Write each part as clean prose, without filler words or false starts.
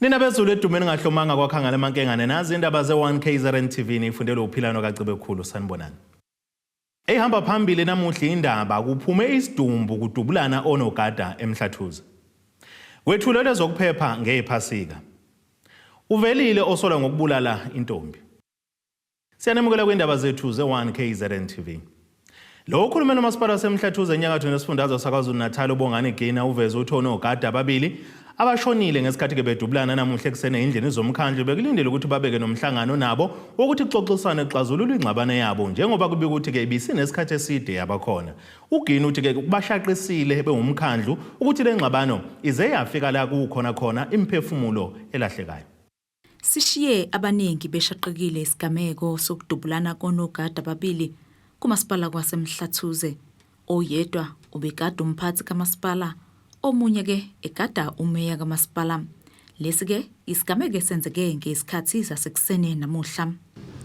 Nina bezulu edumeni ngahlomanga kwakhangala amankengane nazi indaba ze1KZNTV ifundela uphilano kaCebe khulu sanibonani. Ehamba phambili namuhla indaba kuphume Izidumbu Kudubulana Onogada Emhlathuze. Wethulelwe ezokuphepha ngePhasika. Uvelile osolwa ngokubulala intombi. Siyanemukela kwindaba zethu ze1KZNTV. Lo khulumela uMasipala waseMhlathuze enyakatho nesifundazwe saKwaZulu-Natal uBongani Gina uveze uthi Onogada ababili abashonile ngesikhathi ke bedubulana namuhla ekuseni endlini zomkhandlu bekulindele ukuthi babeke nomhlangano nabo wokuthi kuxoxisane kuxazululwe ingxabano yabo njengoba kubika ukuthi ke ibisinesikhathi eside yabakhona. Ugina uthi ke kubashaqisile beumkhandlu ukuthi le ngxabano ize yafika la kukhona imphefumulo elahlekayo. Sishiye abaningi beshaqekile isigameko sokudubulana koNogada ababili kuMasipala kwaseMhlathuze. Oyedwa ubegada umphathi kaMasipala, omunye ke egada umeya kaMasipala. Lesi ke isigameko esenzeke ngesikhathi sasekuseni namuhla.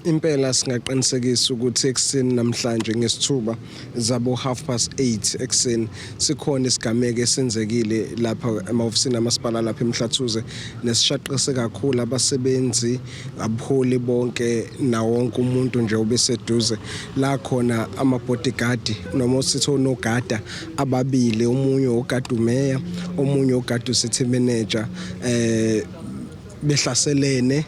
Impela singaqinisekisa ukuthi ekseni namhlanje ngesithuba zabo 8:30 ekseni sikhona isigameko esenzekile lapha emahofisini aMasipala lapha eMhlathuze nesishaqise kakhulu abasebenzi abuholi bonke na wonke umuntu nje obeseduze la khona amabodyguard noma sithi Onogada ababili, omunye ogada umeya, omunye ogada city manager behlaselene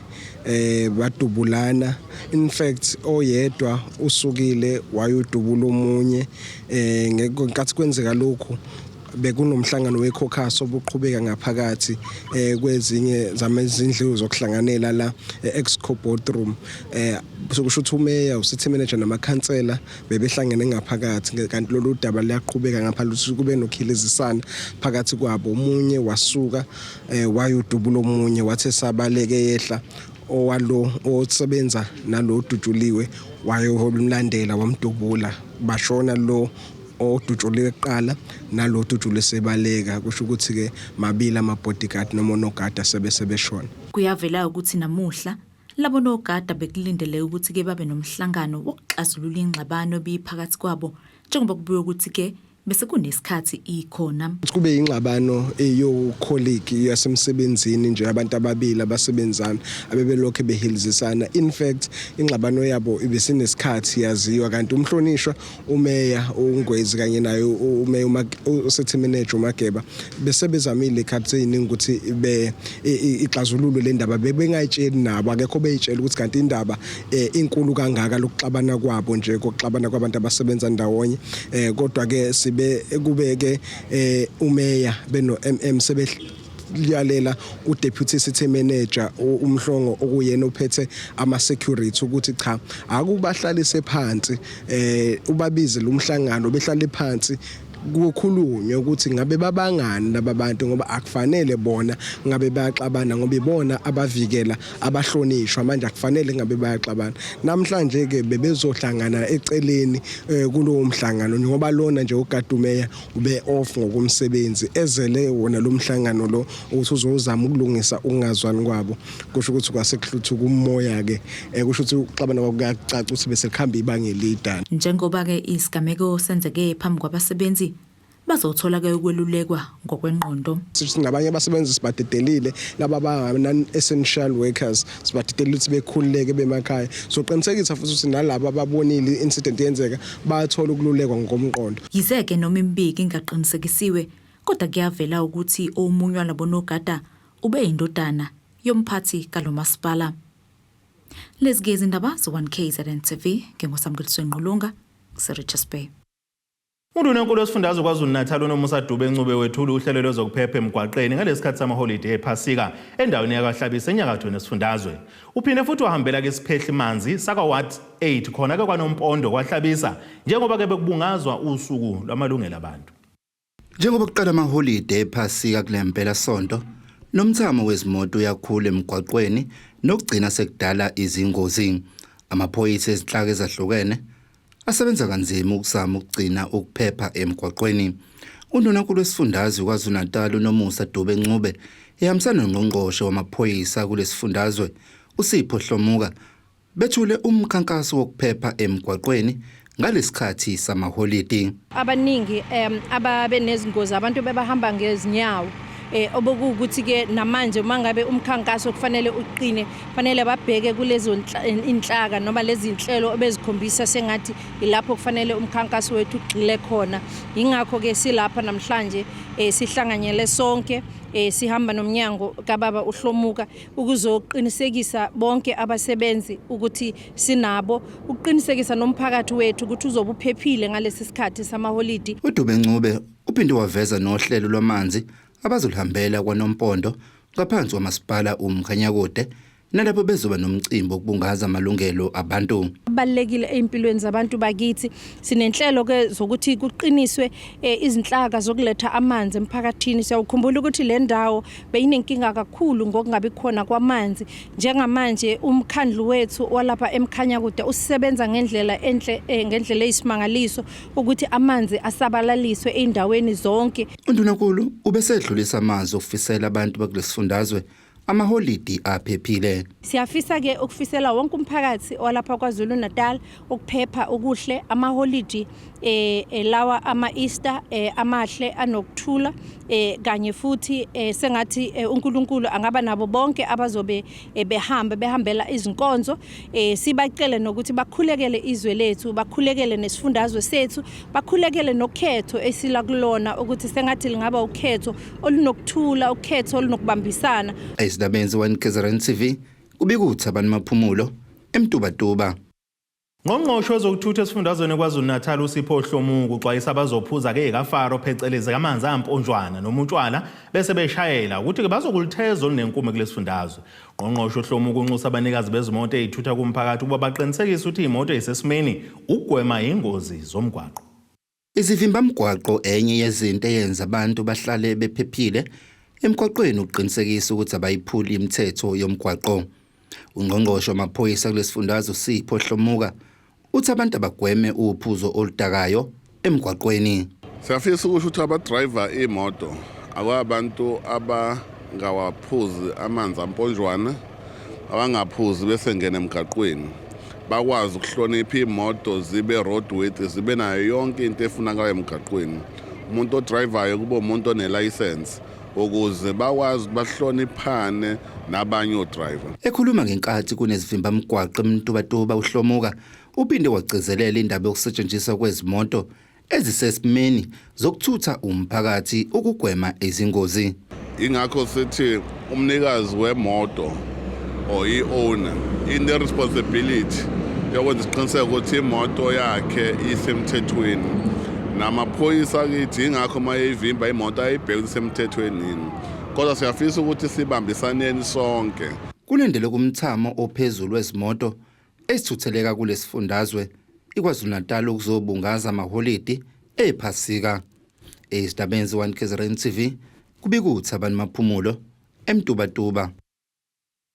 badubulana. In fact oyedwa usukile wayodubula omunye ngenkathi kwenzeka lokhu bekunomhlangano wekhokhaso obuqhubeka ngaphakathi kwezinye zamezindlu zokuhlanganela la exco boardroom sokusho ukuthi umeya city manager namakhansela bebehlangene ngaphakathi kanti lolu daba liyaqhubeka ngaphandle kube nokhilizisana phakathi kwabo. Omunye wasuka wayodubula omunye wathe sabaleke yehla owalo osebenza nalo dujuliwe wayomlandela wamdubula bashona lo odujuliwe eqala nalo dujule sebaleka kusho ukuthi ke mabili amabodyguard noma Onogada sebeshona. Kuyavela ukuthi namuhla labo Onogada bekulindele ukuthi ke babe nomhlangano wokuxazulula ingxabano biphakathi kwabo njengoba kubuye ukuthi ke bese kunesikhathi ikhona kube ingxabano eyo colleague yasemsebenzini nje abantu ababili abasebenzana abebelokho behilizisana. In fact ingxabano yabo ibesinesikhathi yaziwa kanti umhlonishwa umeya ungwezi kanye nayo umeya city manager uMageba besebezamile captain ukuthi ixazululwe le ndaba bebengayitsheli nabo akekho beyitshela ukuthi kanti indaba inkulu kangaka lokuxabana kwabo nje kokuxabana kwabantu abasebenza ndawonye kodwa ke kubeke umeya beno sebeliyalela uDeputy City Manager umhlongo okuyena ophethe ama security ukuthi cha akubahlalise phansi ubabize lo mhlangano behlale phansi kukhulunywe ukuthi ngabe babangani lababantu ngoba akufanele bona ngabe bayaxabana ngoba ibona abavikela abahlonishwa manje akufanele ngabe bayaxabana. Namhlanje ke bebezohlangana eceleni kulowo mhlangano ngoba lona nje uGadumeya ube off ngokumsebenzi ezele wona lo mhlangano lo ukuthi uzozama ukulungisa ukungazwani kwabo kusho ukuthi kwasekuhlutha kumoya ke kusho ukuthi uxabana kwakucaca ukuthi bese khamba ibanga elidana njengoba ke isigameko senzeke phambi kwabasebenzi bazothola ke ukwelulekwa ngokwengqondo. Sithi nabanye abasebenzi sibadedelile laba non essential workers sibadedelile ukuthi bekhululeke bemakhaya so qinisekisa futhi ukuthi nalabo ababonile incident yenzeka bayathola ukululekwa ngokomqondo. Yizeke noma imbiki ingaqinisekisiwe kodwa kuyavela ukuthi omunye walabo Onogada ube indodana yomphathi kaLomasipala. Lezigezi indaba zo1KZNTV ngengosamkeliswe Nqulunga Richards Bay. Undunankulu wesifundazwe kwaZulu-Natal uNomusa.Dube wethula uhlelo lwezokuphepha emgwaqeni ngalesisikhathi samaholiday ePhasika endaweni yaKwaHlabisa enyakatho nesifundazwe. Uphinde futhi wahambela ke isiphehli manzi saka-Ward 8 khona ke kwaNompondo kwaHlabisa njengoba ke bekubungazwa usuku lwamalungelo abantu. Njengoba kuqala amaholiday ePhasika kulempela sonto nomthamo wezimoto uyakhula emgwaqweni nokugcina sekudala izingozi. Amaphoyisa ezinhlaka ezahlukene asebenza kanzima ukuzama ukugcina ukuphepha emgwaqweni. Undunankulu wesifundazwe kwaZulu-Natal uNomusa.Dube ehambisana noNgqongqoshe wamaphoyisa kulesifundazwe uSipho Hlomuka bethule umkhankaso wokuphepha emgwaqweni ngalesikhathi samaholiday. Abaningi ababe nezingozi abantu bebahamba ngezinyawo obokuthi ke namanje mangabe umkhankaso kufanele uqine fanele babheke kulezo inhlaka noma lezi inhlelo obezikhombisa sengathi ilapho kufanele umkhankaso wethu ugxile khona. Ingakho ke silapha namhlanje sihlanganyele sonke sihamba nomnyango kaBaba uHlomuka ukuzoqinisekisa bonke abasebenzi ukuthi sinabo uqinisekisa nomphakathi wethu ukuthi uzobe uphephile ngalesi sikhathi samaholidi. uDube uphinde waveza nohlelo lwamanzi abazolihambela kwaNompondo ngaphansi kwamasipala uMkhanyakude nalapho bezoba nomcimbi okubungaza amalungelo abantu. Kubalekile empilweni zabantu bakithi sinenhlelo ke zokuthi kuqiniswe izinhlaka zokuletha amanzi emphakathini. Siyakhumbula ukuthi le ndawo beyinenkinga kakhulu ngokungabi khona kwamanzi. Njengamanje umkhandlu wethu walapha eMkhanyakude usebenza ngendlela enhle ngendlela eyisimangaliso ukuthi amanzi asabalaliswe eindaweni zonke. uNdunankulu ubesedlulisa amazwi okufisela abantu bakulesifundazwe amaholidi aphephile. Siyafisa ke ukufisela wonke umphakathi olapha KwaZulu-Natal ukuphepha okuhle amaholidi lawa ama-Easter amahle anokuthula kanye futhi sengathi uNkulunkulu angaba nabo bonke abazobe behambela izinkonzo. Sibacele nokuthi bakhulekele izwe lethu, bakhulekele nesifundazwe sethu, bakhulekele nokhetho esila kulona ukuthi sengathi lingaba ukhetho olunokuthula, ukhetho olunokubambisana. Izidumbu kubikuthi abantu maphumulo eMtubatuba. Ngqongqoshe wezokuthutha esifundazweni KwaZulu-Natal uSipho Hlomuka uxwayisa abazophuza ke ikafaro phecelezi amanzi amponjwana noma utshwala bese beshayela ukuthi ke bazokulitheza olunenkume kulesifundazwe. Ngqongqoshe uHlomuka unxusa abanikazi bezimoto ezithutha kumphakathi ukuba baqinisekise ukuthi imoto esesimeni ukugwema ingozi zomgwaqo. Izivimbamgwaqo enye yezinto eyenza abantu bahlale bephephile emgwaqweni uqinisekisa ukuthi abayiphuli imithetho yomgwaqo. Ungqongqoshe wamaphoyisa kulesifundazwe uSipho Hlomuka uthi abantu abagweme uphuzo oludakayo emgwaqweni. Siyafisa ukuthi abadriver imoto akwabantu abangawaphuzi amanzi amponjwana abangaphuzi bese ngena emgwaqweni bakwazi ukuhlonipha imoto zibe roadworthy zibe nayo yonke into efunakala emgwaqweni. Umuntu odrivayo kuba umuntu onelicense ukuze bakwazi bahloniphane nabanye odriver. Ekhuluma ngenkathi kunezivimbamgwaqo eMtubatuba uHlomuka uphinde wagcizelela indaba yokusetshenziswa kwezimoto ezisesimeni zokuthutha umphakathi ukugwema izingozi. Ingakho sithi umnikazi wemoto or i-owner ine responsibility yokwenza isiqiniseko ukuthi imoto yakhe isemthethweni. Namaphoyisa kithi ingakho mayivimba imoto ayibheke isemthethweni. Kodwa siyafisa ukuthi sibambisaneni sonke. Kulendele kumthamo ophezulu wezimoto esithutheleka kulesifundazwe iKwaZulu-Natal ukuzobungaza amaholidi ephasika. Izidumbu.1KZNTV kubikuthi abantu maphumulo eMtubatuba.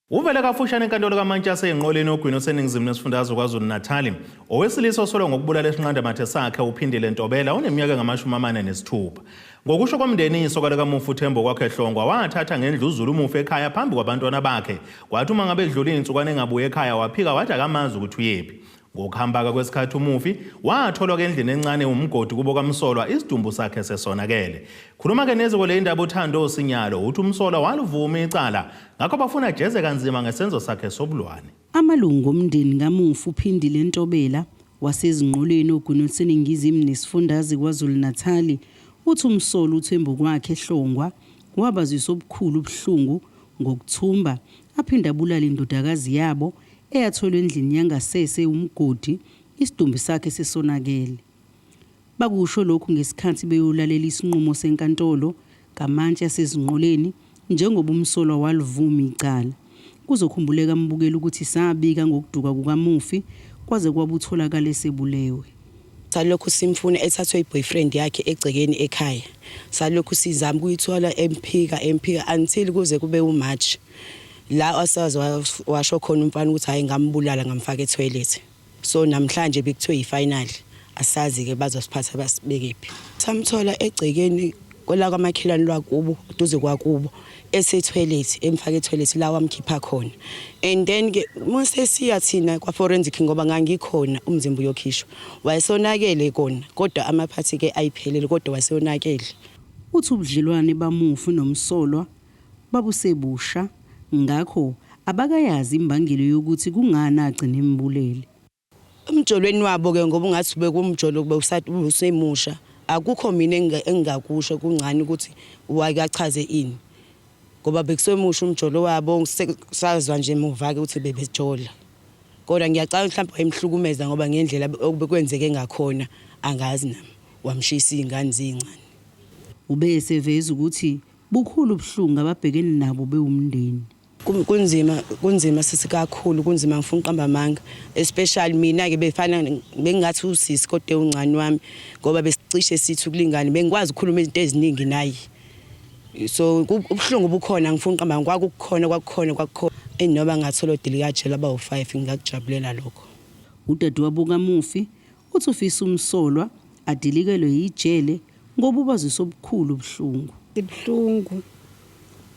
Uvele kafushane enkantolo kaMantshasa enqoleni ogwini oseningizimu nesifundazwe KwaZulu-Natal owesilisa osolwa ngokubulala esinqandamathe sakhe uphindile Ntobela oneminyaka engama-46. Ngokusho komndeni isokala kaMufu uThembo kwakhe Hlongwa wathatha ngendluzulu uMufu ekhaya phambi kwabantwana bakhe kwathi uma ngabe edlula insukwana engabuye ekhaya waphika wathi akamazi ukuthi uyephi. Ngokuhamba kwesikhathi uMufi watholwa endlini encane umgodi kubo kaMsolwa isidumbu sakhe sesonakele. Khuluma ke neziko le indaba uThando Sinyalo uthi uMsolwa walivuma icala ngakho bafuna jeze kanzima ngesenzo sakhe sobulwane. Amalungu omndeni kaMufu uphindile Ntobela wasezinqoleni ogwini oseningizimu nesifundazwe KwaZulu-Natal uthi uMsolwa uThembo kwakhe Hlongwa wabazisa obukhulu ubuhlungu ngokuthumba aphinda abulala indodakazi yabo eyatholwa endlini yangasese umgodi isidumbu sakhe sesonakele. Bakusho lokhu ngesikhathi beyolalela isinqumo senkantolo kaMantshi yasezinqoleni njengoba uMsolwa walivuma icala. Kuzokhumbuleka mbukela ukuthi sabika ngokuduka kukaMufi kwaze kwabutholakala esebulewe. Salokhu simfuna ethathwe iboyfriend yakhe egcekeni ekhaya. Salokhu sizama ukuyithola emphika until kuze kube uMarch. La asazi washo khona umfana ukuthi hayi ngambulala ngamfaka etoilet. So namhlanje bekuthiwe ifinal. Asazi ke bazosiphatha basibekephi. Samthola egcekeni kwela kwamakhelwane lwakubo duze kwakubo ese-toilet emfaka etoilet la wamkhipha khona. And then ke mase siya thina kwa forensic ngoba ngangikhona umzimba uyokhishwa. Wayesonakele kona kodwa amaphathi ke ayiphelele kodwa wayesonakele. uthi ubudlelwane bamufi nomsolwa babusebusha ngakho abakayazi imbangelo yokuthi kungani agcina embulele. Umjolweni wabo ke ngoba ungathi bekumjolo kube usemusha akukho mina engingakusho kungani ukuthi wakachaze ini ngoba bekusemusha umjolo wabo sazwa nje emuva ke ukuthi bebejola kodwa ngiyacala mhlawumbe wayemhlukumeza ngoba ngendlela obekwenzeke ngakhona angazi nami wamshisa izingane zincane. Ubeseveza ukuthi bukhulu ubuhlungu ababhekene nabo bewumndeni. Kunzima sisikakhulu kunzima ngifuna uqamba amanga especially mina ke befana bengathi usisi kodwa uncane wami ngoba besicishe sithi ukulingana bengikwazi ukukhuluma izinto eziningi naye so ubuhlungu bukhona ngifuna uqamba kwakukhona enoba ngathola delegate laba u5 ngingakujabulela lokho. Udadewabo kamufi uthi ufisa umsolwa adilikelwe yijele ngoba ubazisa obukhulu ubuhlungu. Ibhlungu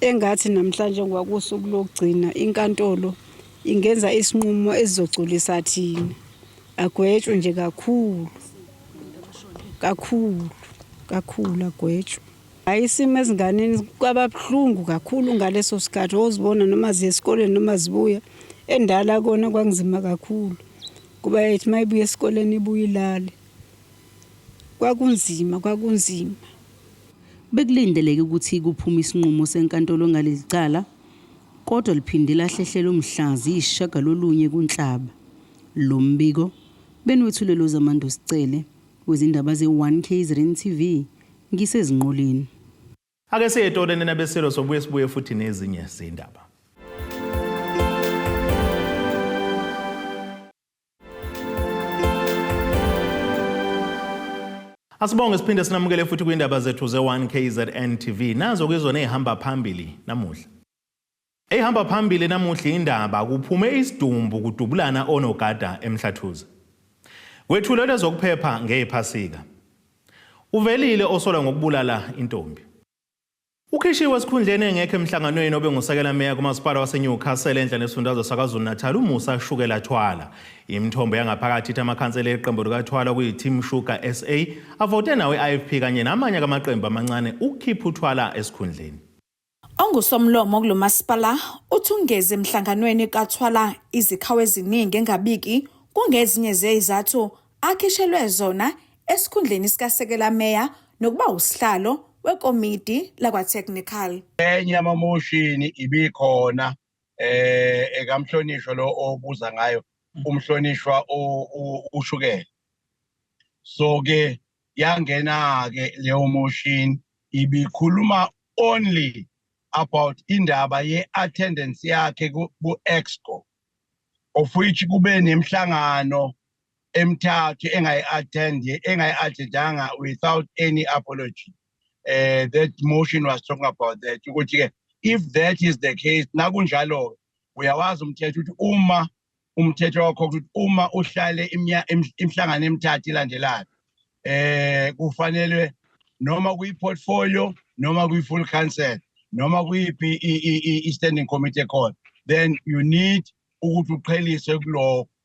engathi namhlanje ngwakusuku lokugcina inkantolo ingenza isinqumo ezizogculisa thina agwetshwe nje kakhulu agwetshwe. Ayisimo ezinganeni kwababhlungu kakhulu ngaleso sikhathi ozibona noma ziye esikoleni noma zibuya endala kona kwangizima kakhulu kuba yathi mayibuye esikoleni ibuye ilale kwakunzima. Bekulindeleke ukuthi kuphume isinqumo senkantolo ngalelicala kodwa liphinde lahlehlela umhlazi ishagalolunye kuNhlaba. Lo mbiko benwethulelo zamando sicele wezindaba ze1KZNTV ngisezinqoleni. Ake siyetolene nabeselo sobuye sibuye futhi nezinye izindaba. Asibonge siphinde sinamukele futhi kwindaba zethu ze1KZNTV nazo kwizona ehamba phambili namuhla. Ehamba phambili namuhla indaba kuphume Izidumbu Kudubulana Onogada Emhlathuze. Wethulelo ezokuphepha ngePhasika. Uvelile osolwa ngokubulala intombi. Ukhishiwe esikhundleni engekho emhlanganweni obengusekela meya kumasipala waseNewcastle endla nesifundazwe saKwaZulu-Natal uMusa Shukela-Thwala. Imithombo yangaphakathi ithi amakhansela eqembu likaThwala kuyi-Team Sugar SA avote nawe IFP kanye namanye amaqembu amancane ukukhipha uThwala esikhundleni. Ongusomlomo kulo masipala uthungeze emhlanganweni kaThwala izikhawu eziningi engabiki kungezinye zezizathu akhishelwe zona esikhundleni sikasekela meya nokuba usihlalo wekomiti lakwa-technical. Enye amamoshini ibikhona ekamhlonishwa lo obuza ngayo umhlonishwa uShukela. So ke yangena ke leyo motion ibikhuluma only about indaba ye-attendance yakhe ku-exco of which kube nemhlangano emithathu engayi-attendanga without any apology. That motion was talking about that. If that is the case, nakunjalo uyawazi umthetho ukuthi umthetho wakho ukuthi uma uhlale imhlangano emithathu ilandelana kufanele noma kuyi-portfolio noma kuyi-full council noma kuyiphi i-standing committee ekhona, then you need ukuthi uqhelise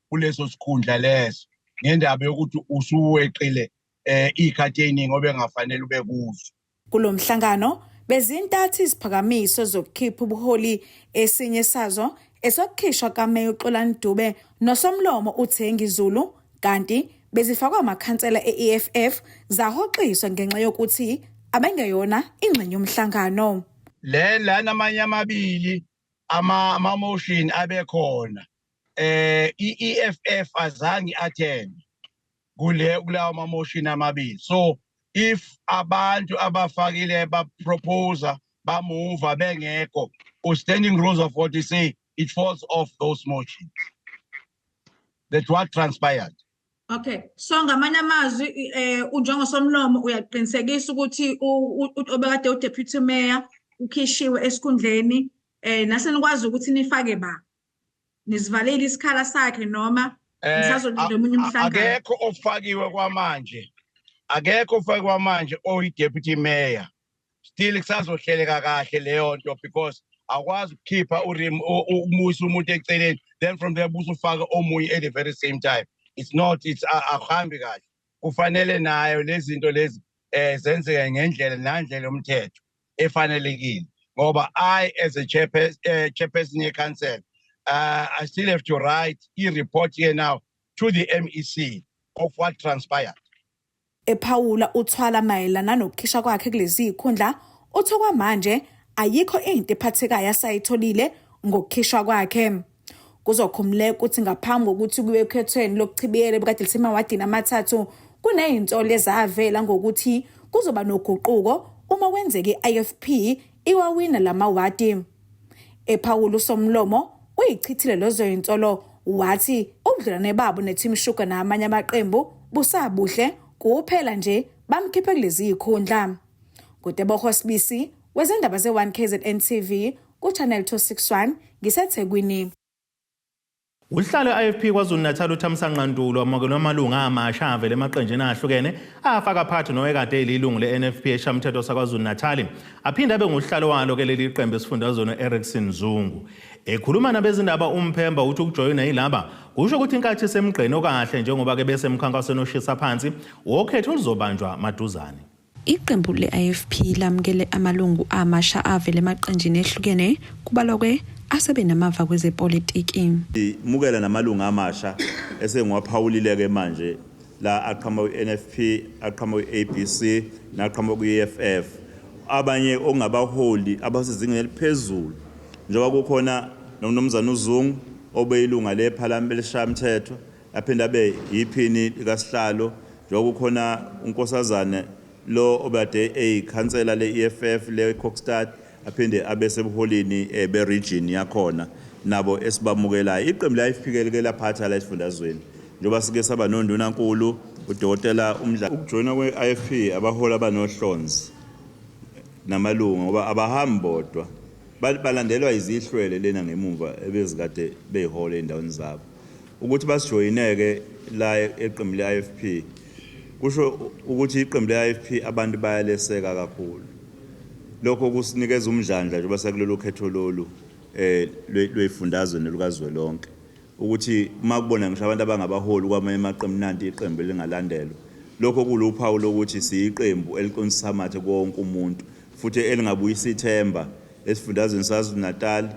kuleso sikhundla leso ngendaba yokuthi usuweqile ikhathi eningi obengafanele ube kuzo. Kulo mhlangano bezintathu iziphakamiso zokukhipha ubuholi esinye sazo esokukhishwa kaMeya uXolani Dube nosomlomo uThengi Zulu kanti bezifakwa amakhansela e-EFF zahoxiswa ngenxa yokuthi abengeyona ingxenye yomhlangano. Lana amanye amabili ama-motion abekhona i-EFF azange attend kulawo ma-motion amabili. So if abantu abafakile ba-proposer ba-move bengekho standing rules of what you say it falls off those motions. That's what transpired. Okay, so ngamanye amazwi unjengosomlomo uyaqinisekisa ukuthi obekade uDeputy Mayor ukhishiwe esikhundleni nasenikwazi ukuthi nifake ba nisivalele isikhala sakhe noma nisazolinda omunye umhlangano. Akekho ofake kwamanje oyi-Deputy Mayor. Still kusazohleleka kahle leyo nto because akwazi ukukhipha umusa umuntu eceleni then from there buso ufaka omunye at the very same time. It's akuhambi kahle. Kufanele nayo lezi zinto lezi zenzeke ngendlela nandlela yomthetho efanelekile ngoba I as a chairperson ye-council I still have to write a report here now to the MEC of what transpired. Ephawula uthwala mayelana nokukhishwa kwakhe kulezi ikhundla utho kwamanje ayikho into ephathekayo asayitholile ngokukhishwa kwakhe. Kuzokhumuleka ukuthi ngaphambi kokuthi kuye ekhethweni lokuchibiyela bukadilithema emadini amathathu kunezinsolo ezavela ngokuthi kuzoba noguquko uma kwenzeke i-IFP iwawina lamawadi. Ephawula uSomlomo uyichithile lezo zinsolo wathi ubudlelwane babo neTeam Sugar namanye amaqembu busabuhle kuphela nje bamkhiphe kulezi ikhundla. Kudebo Sibisi wezindaba ze1KZNTV ku channel 261 ngiseThekwini. Uhlalo IFP kwaZulu Natal uThamsanqa Ntuli wamukelwa amalunga amasha avela emaqenjini ahlukene afaka phakathi nowekade elilungu leNFP eshamthetho sakwaZulu Natal aphinda abe nguhlalo walo ke leli qembu esifundazweni Erickson Zungu. Ekhuluma nabezindaba uMphemba uthi ukujoyina yilaba kusho ukuthi inkathi semgqeni okahle njengoba ke bese emkhankasweni oshisa phansi wokhetho uzobanjwa maduzane. Iqembu le-IFP lamukele amalungu amasha avela emaqenjini ehlukene kubalwa kwe asebe namava kwezepolitiki. Mukela namalungu amasha esengiwaphawulile-ke manje la aqhamuka ku-NFP, aqhamuka ku-ABC, naqhamuka ku-EFF. Abanye ongabaholi abasezingeni eliphezulu njengoba kukhona nomnumzana uZungu obeyilunga lephalamende leshamthetho aphinda abe yiphini likasihlalo njengoba kukhona unkosazana lo obade eyikhansela le-EFF le-Kokstad aphinde abesebuholini be-region yakhona nabo esibamukelayo. Iqembu la-IFP ke laphatha la esifundazweni njengoba sike saba noNdunankulu uDokotela Umdla. Ukujoyina kwe-IFP abaholi abanohlonzi namalunga ngoba abahambi bodwa balandelwa izihlwele lena ngemumva ebezikade beyihole endaweni zabo. Ukuthi basijoyineke la eqembu le-IFP kusho ukuthi iqembu le-IFP abantu bayaleseka kakhulu. Lokho kusinikeza umdlandla njengoba sekulolu khetho lolu lwefundazwe nelukazwelonke ukuthi makubona ngisho abantu abangabaholi kwamanye amaqembu nanti iqembu lingalandelwa. Lokho kuluphawu lokuthi siyiqembu eliqondisa amathe konke umuntu futhi elingabuyisa ithemba esifundazweni saZulu Natal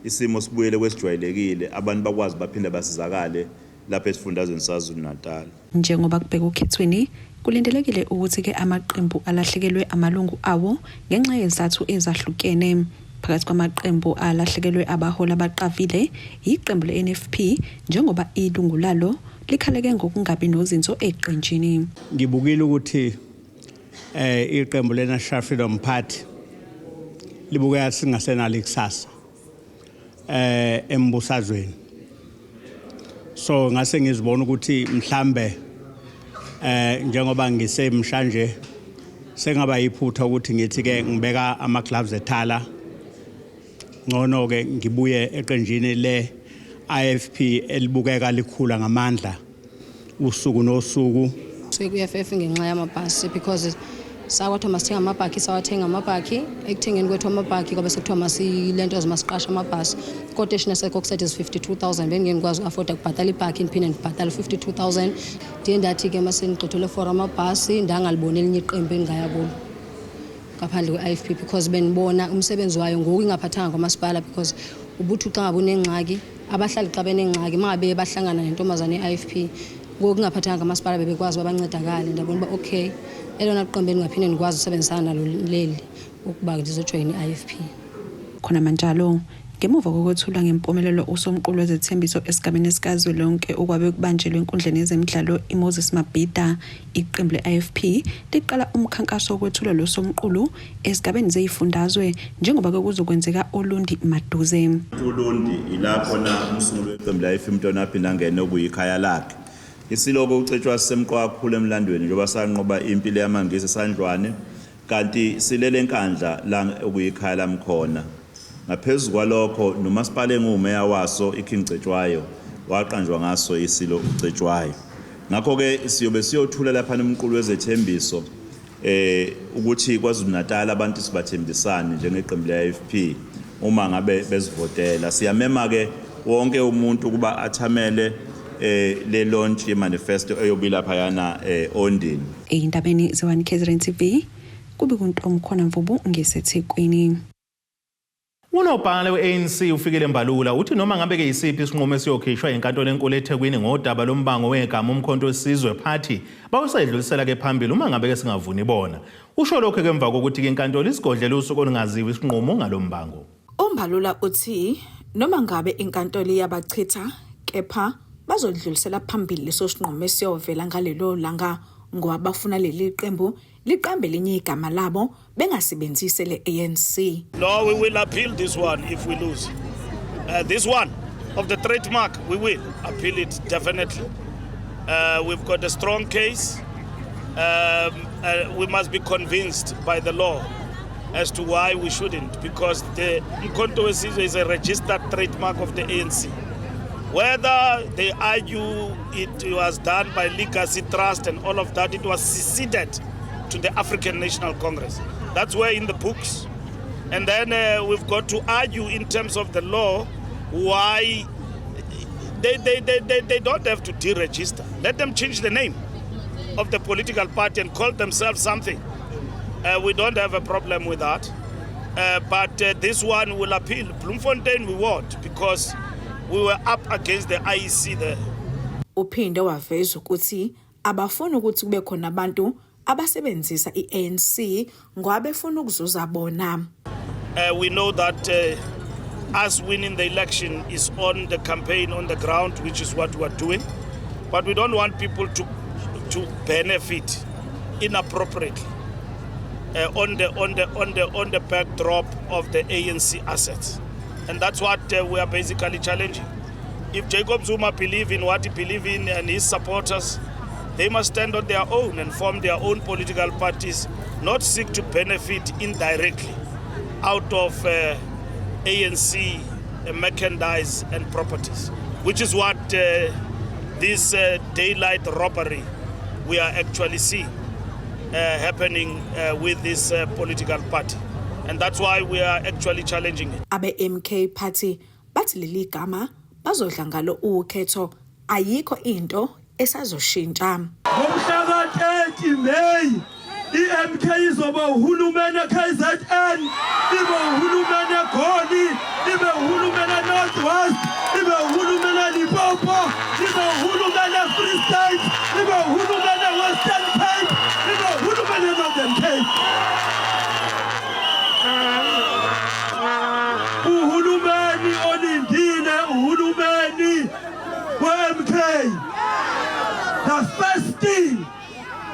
isimo sibuyele kwesijwayelekile abantu bakwazi baphinda basizakale lapha esifundazweni saZulu Natal. Njengoba kubheka ukhethweni kulindelekile ukuthi ke amaqembu alahlekelwe amalungu awo ngenxa yezathu ezahlukene. Phakathi kwamaqembu alahlekelwe abaholi abaqavile iqembu le-NFP njengoba ilungu lalo likhaleke ngokungabi nozinzo eqenjini. Ngibukile ukuthi iqembu le-National Freedom Party libukeka singasenalo ikusasa embusazweni. So ngase ngizibona ukuthi mhlambe njengoba ngisemsha nje sengaba yiphutha ukuthi ngithi ke ngibeka ama gloves ethala ngono ke ngibuye eqenjini le IFP elibukeka likhula ngamandla usuku nosuku. Ku-EFF ngenxa yamabhasi because sakwathi masithenga amabhaki sawathenga amabhaki ekuthengeni kwethu amabhaki kwabe sekuthiwa masilento masiqasha amabhasi quotation yaseKokstad is 52,000 bengingikwazi afford ukubhatala ibhaki ndiphinde ndibhatala 52,000 ndiye ndathi ke masenigqithele for amabhasi ndangalibona elinye iqembu engayabo ngaphandle kwe-IFP because benibona umsebenzi wayo ngoku ingaphathanga kwamasipala because ubuthi xa ngabe unengxaki abahlali xa benengxaki mangabe bahlangana nentombazane ye-IFP ngoku ingaphathanga kwamasipala bebekwazi babancedakale ndabona uba okay elona qembu engingaphinde nikwazi ukusebenzisana nalo leli ukuba ndizojoyina i-IFP. Khona manjalo ngemuva kokwethula ngempumelelo usomqulu wezethembiso esigabeni sikazwelonke okwabe kubanjelwe enkundleni yezemidlalo iMoses Mabhida iqembu le-IFP liqala umkhankaso wokwethula lo somqulu esigabeni zeyifundazwe njengoba kuzokwenzeka Olundi maduze. Olundi ilapho na umsunguli weqembu le-IFP Mntwana aphinda angene okuyikhaya lakhe. Isiloko ucetshwa semqwa kakhulu emlandweni njengoba sanqoba impilo yamangisi esandlwane kanti silele enkandla la okuyikhaya lamkhona. Ngaphezulu kwalokho nomasipala engumeya waso iKing Cetshwayo waqanjwa ngaso isilo uCetshwayo. Ngakho ke siyobe siyothula lapha nomqulu wezethembiso ukuthi kwaZulu Natal abantu sibathembisane njengeqembu le-IFP uma ngabe bezivotela. Siyamema ke wonke umuntu kuba athamele le launch ye manifesto eyobila phayana ondini. Eyindabeni ze1KZNTV kube kuntomkhona Mvubu ngesethekwini. Unobhala we-ANC ufikile Mbalula uthi noma ngabe ke isiphi isinqumo esiyokhishwa enkantolo enkulu eThekwini ngodaba lombango wegama umkhonto wesizwe party bawusedlulisela ke phambili uma ngabe ke singavuni bona. Usho lokho ke emva kokuthi ke inkantolo isigodlele usuku olungaziwe isinqumo ngalombango. Umbalula uthi noma ngabe inkantolo iyabachitha kepha bazodlulisela phambili leso sinqumo esiyovela ngalelo langa ngoba bafuna leli qembu liqambe linye igama labo bengasebenzise le-ANC. No, we will appeal this one if we lose. This one of the trademark, we will appeal it definitely. We've got a strong case. We must be convinced by the law as to why we shouldn't, because the Mkhonto Wesizwe is a registered trademark of the ANC. Whether they argue it was done by legacy trust and all of that, it was ceded to the African National Congress. That's where in the books. And then we've got to argue in terms of the law why they don't have to deregister. Let them change the name of the political party and call themselves something. We don't have a problem with that. But this one will appeal. Bloemfontein we won't, because we were up against the IEC there. Uphinde waveza ukuthi abafuna ukuthi kube khona abantu abasebenzisa i-ANC ngoba befuna ukuzuza bona. We know that us winning the election is on the campaign on the ground, which is what we're doing. But we don't want people to benefit inappropriately on the backdrop of the ANC assets. And that's what we are basically challenging. If Jacob Zuma believes in what he believes in and his supporters, they must stand on their own and form their own political parties, not seek to benefit indirectly out of ANC merchandise and properties, which is what this daylight robbery we are actually seeing happening with this political party. And that's why we are actually challenging it. Abe MK party bathi leli gama bazodla ngalo ukhetho ayikho into esazoshintsha. Ngomhla ka-30 May iMK izoba uhulumeni KZN, ibe uhulumeni eGoli, ibe uhulumeni eNorth-West, ibe uhulumeni eLimpopo, ibe uhulumeni eFree State, ibe uhulumeni eWestern Cape, ibe uhulumeni eNorthern Cape. Uhulumeni olindile, uhulumeni we-MK. The first thing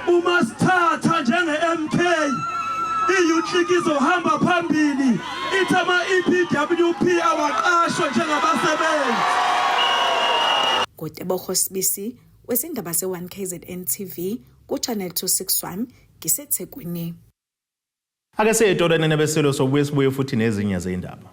umasithatha njenge-MK iyuhliki izohamba phambili ithi ama-EPWP awaqashwa njengabasebenzi. Kutebogo Sibisi wezindaba ze1KZNTV kuchannel 261 ngiseThekwini. Ake seyitolane nebeselo sobuye sibuye futhi nezinye zeindaba.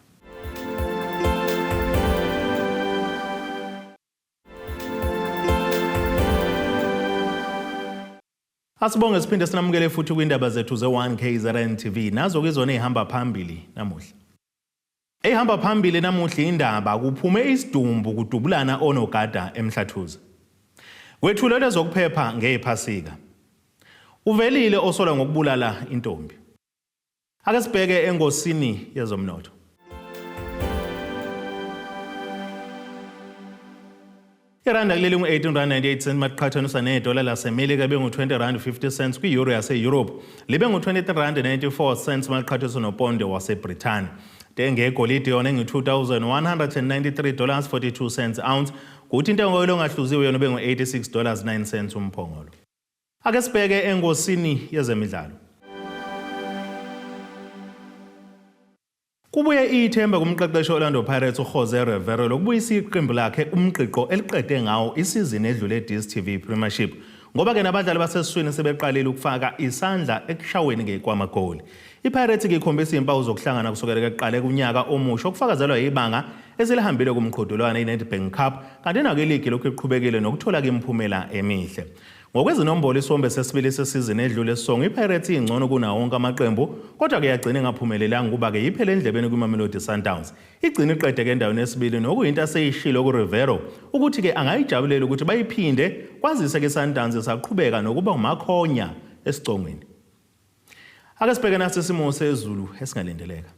Asibonge siphinde sinamukele futhi kwindaba zethu ze1KZNTV nazo ke zona ehamba phambili namuhla. Ehamba phambili namuhla indaba kuphume Izidumbu Kudubulana Onogada Emhlathuze. Wethulwe lezokuphepha ngephasika. Uvelile osola ngokubulala intombi. Ake sibheke engosini yezomnotho. Iranda kuleli ngu-18.98 maqhathaniswa nedola laseMelika bengu-20.50 kwi-euro yase-Europe libe ngu-23.94 maqhathaniswa nopondo waseBrithani. Intengo yegolide yona engu-$2,193.42 ounce, kuthi intengo yolongahluziwe yona bengu-$86.09 umphongolo. Ake sibheke engosini yezemidlalo. Kubuye ithemba kumqeqeshi Orlando Pirates uJose Rivero lokubuyisa iqembu lakhe umqiqo eliqede ngawo isizini edlule eDStv Premiership ngoba ke nabadlali basesiswini sebeqalile ukufaka isandla ekushaweni ngekwamagoli. iPirates ke ikhombisa impawu zokuhlangana kusukela ekuqala kunyaka omusha okufakazelwa ibanga eselihambile kumqhudelwano iNedbank Cup kanti nake iligi lokhu iqhubekile nokuthola imiphumela emihle. Ngokwezinombolo isombe sesibili sesizini edlule Song iPirates ingcono kunawo wonke amaqembu kodwa ke yagcina engaphumelelanga kuba ke iphele endlebeni kwiMamelodi Sundowns. Igcina iqede ke endaweni yesibili nokuyinto aseyishilo kuRivero ukuthi ke angayijabulela ukuthi bayiphinde kwazise ke Sundowns esaqhubeka nokuba umakhonya esicongweni. Ake sibheke nasi isimo sezulu esingalindeleka.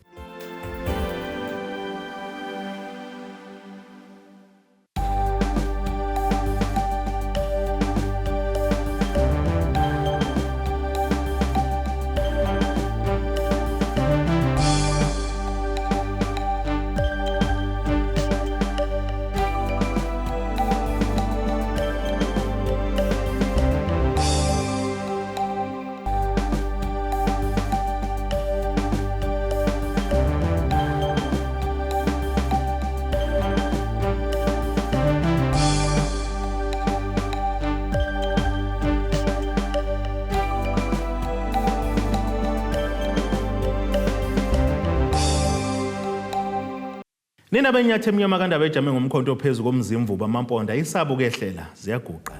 Nina benyathe emnyama kandaba ejame ngomkhonto phezulu komzimvuba amamponda isabu kehlela ziyaguqa.